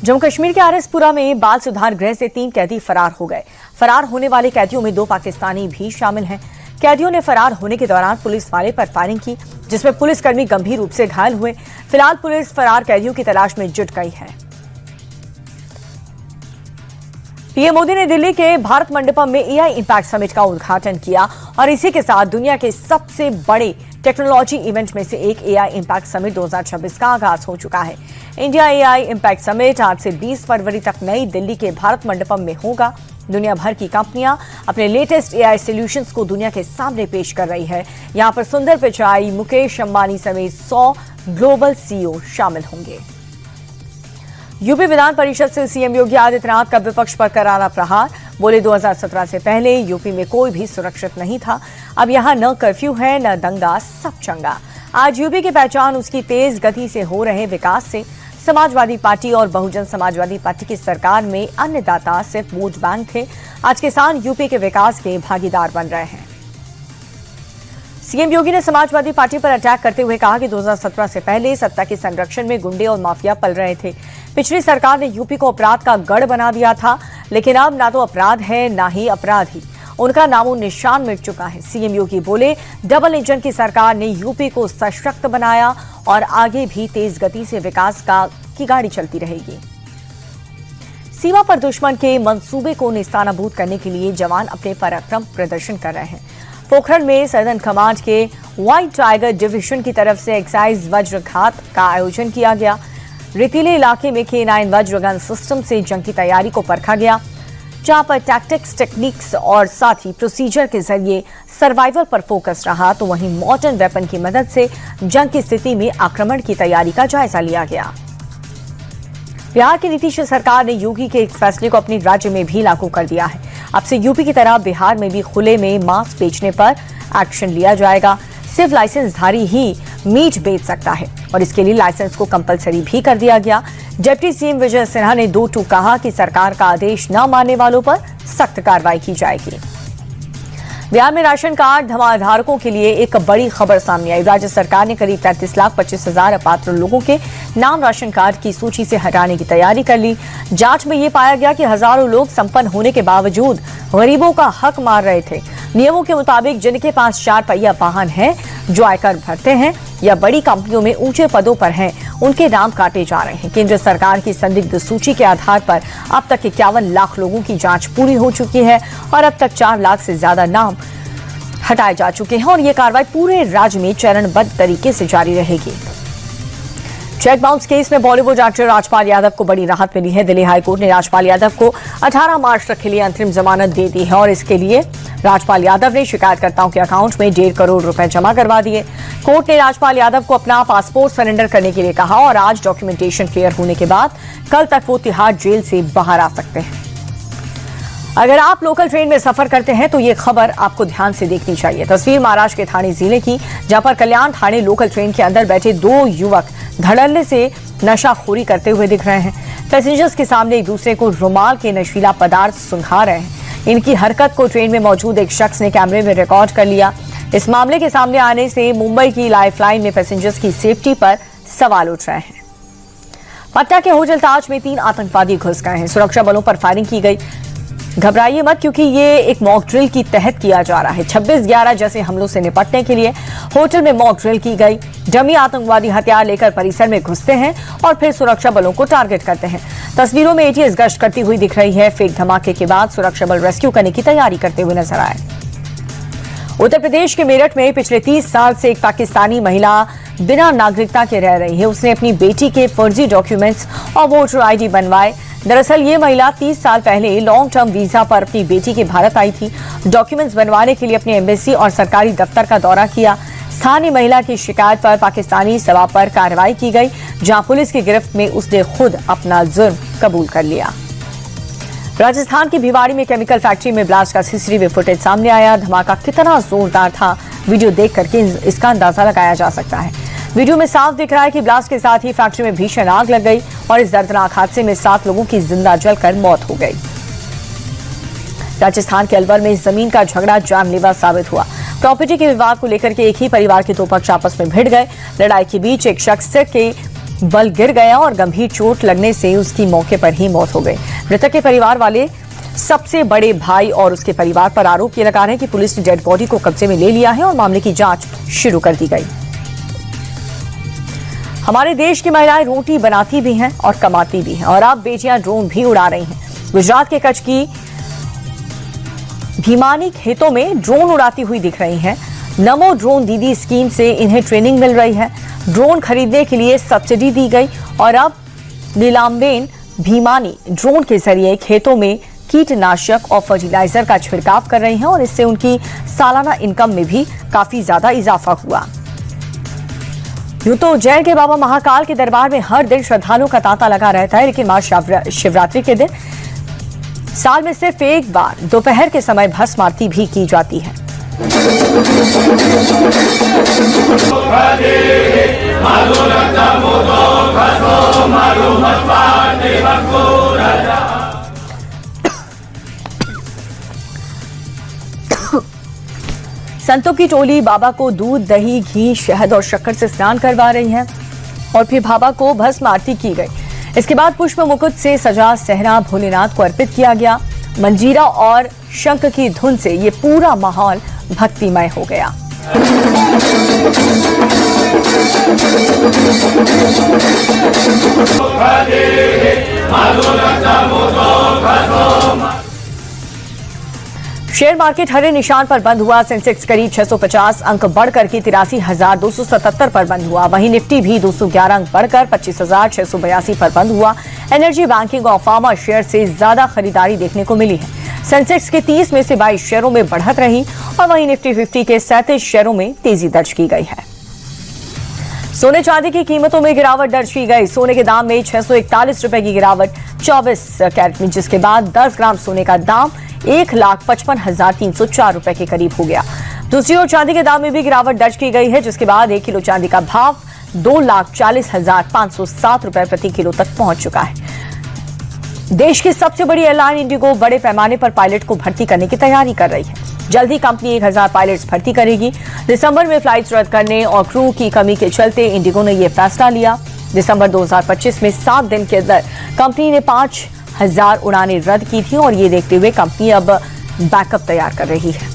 जम्मू कश्मीर के आरएसपुरा में बाल सुधार गृह से 3 कैदी फरार हो गए। फरार होने वाले कैदियों में 2 पाकिस्तानी भी शामिल हैं। कैदियों ने फरार होने के दौरान पुलिस वाले पर फायरिंग की, जिसमें पुलिसकर्मी गंभीर रूप से घायल हुए। फिलहाल पुलिस फरार कैदियों की तलाश में जुट गई है। पीएम मोदी ने दिल्ली के भारत मंडपम में एआई इंपैक्ट समिट का उद्घाटन किया और इसी के साथ दुनिया के सबसे बड़े टेक्नोलॉजी इवेंट में से एक एआई इंपैक्ट समिट 2026 का आगाज हो चुका है। इंडिया एआई इंपैक्ट समिट आज से 20 फरवरी तक नई दिल्ली के भारत मंडपम में होगा। दुनिया भर की कंपनियां अपने लेटेस्ट एआई सॉल्यूशंस को दुनिया के सामने पेश कर रही है। यहां पर सुंदर पिचाई, मुकेश अंबानी समेत 100 ग्लोबल सीईओ शामिल होंगे। यूपी विधान परिषद से सीएम योगी आदित्यनाथ का विपक्ष पर करारा प्रहार। बोले 2017 से पहले यूपी में कोई भी सुरक्षित नहीं था। अब यहां न कर्फ्यू है न दंगा, सब चंगा। आज यूपी की पहचान उसकी तेज गति से हो रहे विकास से। समाजवादी पार्टी और बहुजन समाजवादी पार्टी की सरकार में अन्नदाता सिर्फ वोट बैंक थे। आज किसान यूपी के विकास के भागीदार बन रहे हैं। सीएम योगी ने समाजवादी पार्टी पर अटैक करते हुए कहा कि 2017 से पहले सत्ता के संरक्षण में गुंडे और माफिया पल रहे थे। पिछली सरकार ने यूपी को अपराध का गढ़ बना दिया था, लेकिन अब ना तो अपराध है ना ही अपराधी, उनका नामो निशान मिट चुका है। सीएम योगी बोले, डबल इंजन की सरकार ने यूपी को सशक्त बनाया और आगे भी तेज गति से विकास की गाड़ी चलती रहेगी। सीमा पर दुश्मन के मंसूबे को निस्तानाबूद करने के लिए जवान अपने पराक्रम प्रदर्शन कर रहे हैं। पोखरण में सदर्न कमांड के व्हाइट टाइगर डिवीजन की तरफ से एक्साइज वज्रघात का आयोजन किया गया। रेतीले इलाके में K9 वज्रगन सिस्टम से जंग की तैयारी को परखा गया, जहां पर टैक्टिक्स, टेक्निक्स और साथ ही प्रोसीजर के जरिए सर्वाइवल पर फोकस रहा, तो वहीं मॉडर्न वेपन की मदद से जंग की स्थिति में आक्रमण की तैयारी का जायजा लिया गया। बिहार की नीतीश सरकार ने योगी के एक फैसले को अपने राज्य में भी लागू कर दिया है। अब से यूपी की तरह बिहार में भी खुले में मांस बेचने पर एक्शन लिया जाएगा। सिर्फ लाइसेंसधारी ही मीट बेच सकता है और इसके लिए लाइसेंस को कंपलसरी भी कर दिया गया। डिप्टी सीएम विजय सिन्हा ने 2 टूक कहा कि सरकार का आदेश न मानने वालों पर सख्त कार्रवाई की जाएगी। बिहार में राशन कार्ड धमाधारकों के लिए एक बड़ी खबर सामने आई। राज्य सरकार ने करीब 33,25,000 अपात्र लोगों के नाम राशन कार्ड की सूची से हटाने की तैयारी कर ली। जांच में ये पाया गया कि हजारों लोग संपन्न होने के बावजूद गरीबों का हक मार रहे थे। नियमों के मुताबिक जिनके पास 4 पहिया वाहन है, जो आयकर भरते हैं या बड़ी कंपनियों में ऊंचे पदों पर हैं, उनके नाम काटे जा रहे हैं। केंद्र सरकार की संदिग्ध सूची के आधार पर अब तक 51 लाख लोगों की जांच पूरी हो चुकी है और अब तक 4 लाख से ज्यादा नाम हटाए जा चुके हैं और ये कार्रवाई पूरे राज्य में चरणबद्ध तरीके से जारी रहेगी। चेक बाउंस केस में बॉलीवुड एक्टर राजपाल यादव को बड़ी राहत मिली है। दिल्ली हाईकोर्ट ने राजपाल यादव को 18 मार्च तक के लिए अंतरिम जमानत दे दी है और इसके लिए राजपाल यादव ने शिकायतकर्ताओं के अकाउंट में 1.5 करोड़ रुपए जमा करवा दिए। कोर्ट ने राजपाल यादव को अपना पासपोर्ट सरेंडर करने के लिए कहा और आज डॉक्यूमेंटेशन क्लियर होने के बाद कल तक वो तिहाड़ जेल से बाहर आ सकते हैं। अगर आप लोकल ट्रेन में सफर करते हैं तो ये खबर आपको ध्यान से देखनी चाहिए। तस्वीर महाराष्ट्र के ठाणे जिले की, जहां पर कल्याण ठाणे लोकल ट्रेन के अंदर बैठे 2 युवक धड़ल्ले से नशाखोरी करते हुए दिख रहे हैं। पैसेंजर्स के सामने एक दूसरे को रुमाल के नशीला पदार्थ सुंघा रहे हैं। इनकी हरकत को ट्रेन में मौजूद एक शख्स ने कैमरे में रिकॉर्ड कर लिया। इस मामले के सामने आने से मुंबई की लाइफलाइन में पैसेंजर्स की सेफ्टी पर सवाल उठ रहे हैं। पटना के होटल ताज में 3 आतंकवादी घुस गए हैं। सुरक्षा बलों पर फायरिंग की गई। घबराइए मत, क्योंकि ये एक मॉक ड्रिल की तहत किया जा रहा है। 26/11 जैसे हमलों से निपटने के लिए होटल में मॉक ड्रिल की गई। डमी आतंकवादी हथियार लेकर परिसर में घुसते हैं और फिर सुरक्षा बलों को टारगेट करते हैं। तस्वीरों में एटीएस गश्त करती हुई दिख रही है। फेक धमाके के बाद सुरक्षा बल रेस्क्यू करने की तैयारी करते हुए नजर आए। उत्तर प्रदेश के मेरठ में पिछले 30 साल से एक पाकिस्तानी महिला बिना नागरिकता के रह रही है। उसने अपनी बेटी के फर्जी डॉक्यूमेंट्स और वोटर आईडी बनवाए। दरअसल ये महिला 30 साल पहले लॉन्ग टर्म वीजा पर अपनी बेटी के भारत आई थी। डॉक्यूमेंट्स बनवाने के लिए अपने एम्बेसी और सरकारी दफ्तर का दौरा किया। स्थानीय महिला की शिकायत पर पाकिस्तानी सभा पर कार्रवाई की गई, जहां पुलिस की गिरफ्त में उसने खुद अपना जुर्म कबूल कर लिया। राजस्थान की भिवाड़ी में केमिकल फैक्ट्री में ब्लास्ट का सीसीटीवी फुटेज सामने आया। धमाका कितना जोरदार था, वीडियो देख करके इसका अंदाजा लगाया जा सकता है। वीडियो में साफ दिख रहा है कि ब्लास्ट के साथ ही फैक्ट्री में भीषण आग लग गई और इस दर्दनाक हादसे में 7 लोगों की जिंदा जलकर मौत हो गई। राजस्थान के अलवर में जमीन का झगड़ा जानलेवा साबित हुआ। प्रॉपर्टी के विवाद को लेकर के एक ही परिवार के 2 पक्ष आपस में भिड़ गए। लड़ाई के बीच एक शख्स के बल गिर गया और गंभीर चोट लगने से उसकी मौके पर ही मौत हो गई। मृतक के परिवार वाले सबसे बड़े भाई और उसके परिवार पर आरोप ये लगा रहे हैं कि पुलिस ने डेड बॉडी को कब्जे में ले लिया है और मामले की जांच शुरू कर दी गई। हमारे देश की महिलाएं रोटी बनाती भी हैं और कमाती भी हैं और अब बेटियां ड्रोन भी उड़ा रही हैं। गुजरात के कच्छ की भीमानी खेतों में ड्रोन उड़ाती हुई दिख रही हैं। नमो ड्रोन दीदी स्कीम से इन्हें ट्रेनिंग मिल रही है। ड्रोन खरीदने के लिए सब्सिडी दी गई और अब नीलाम्बेन भीमानी ड्रोन के जरिए खेतों में कीटनाशक और फर्टिलाइजर का छिड़काव कर रही हैं और इससे उनकी सालाना इनकम में भी काफी ज्यादा इजाफा हुआ। यूं तो उज्जैन के बाबा महाकाल के दरबार में हर दिन श्रद्धालुओं का तांता लगा रहता है, लेकिन महाशिवरात्रि के दिन साल में सिर्फ एक बार दोपहर के समय भस्म आरती भी की जाती है। संतों की टोली बाबा को दूध, दही, घी, शहद और शक्कर से स्नान करवा रही है और फिर बाबा को भस्म आरती की गई। इसके बाद पुष्प मुकुट से सजा सेहरा भोलेनाथ को अर्पित किया गया। मंजीरा और शंख की धुन से ये पूरा माहौल भक्तिमय हो गया। शेयर मार्केट हरे निशान पर बंद हुआ। सेंसेक्स करीब 650 अंक बढ़कर के 83,277 पर बंद हुआ। वहीं निफ्टी भी 211 अंक बढ़कर 25,682 पर बंद हुआ। एनर्जी, बैंकिंग और फार्मा शेयर से ज्यादा खरीदारी देखने को मिली है। सेंसेक्स के 30 में से 22 शेयरों में बढ़त रही और वहीं निफ्टी 50 के 37 शेयरों में तेजी दर्ज की गई है। सोने चांदी की कीमतों में गिरावट दर्ज की गई। सोने के दाम में 641 रुपए की गिरावट 24 कैरेट में, जिसके बाद 10 ग्राम सोने का दाम 1,55,304 रुपए के करीब हो गया। दूसरी ओर चांदी के दाम में भी गिरावट दर्ज की गई है, जिसके बाद 1 किलो चांदी का भाव 2,40,507 रुपए प्रति किलो तक पहुंच चुका है। देश की सबसे बड़ी एयरलाइन इंडिगो बड़े पैमाने पर पायलट को भर्ती करने की तैयारी कर रही है। जल्द ही कंपनी 1,000 पायलट्स भर्ती करेगी। दिसंबर में फ्लाइट्स रद्द करने और क्रू की कमी के चलते इंडिगो ने यह फैसला लिया। दिसंबर 2025 में 7 दिन के अंदर कंपनी ने 5,000 उड़ानें रद्द की थी और ये देखते हुए कंपनी अब बैकअप तैयार कर रही है।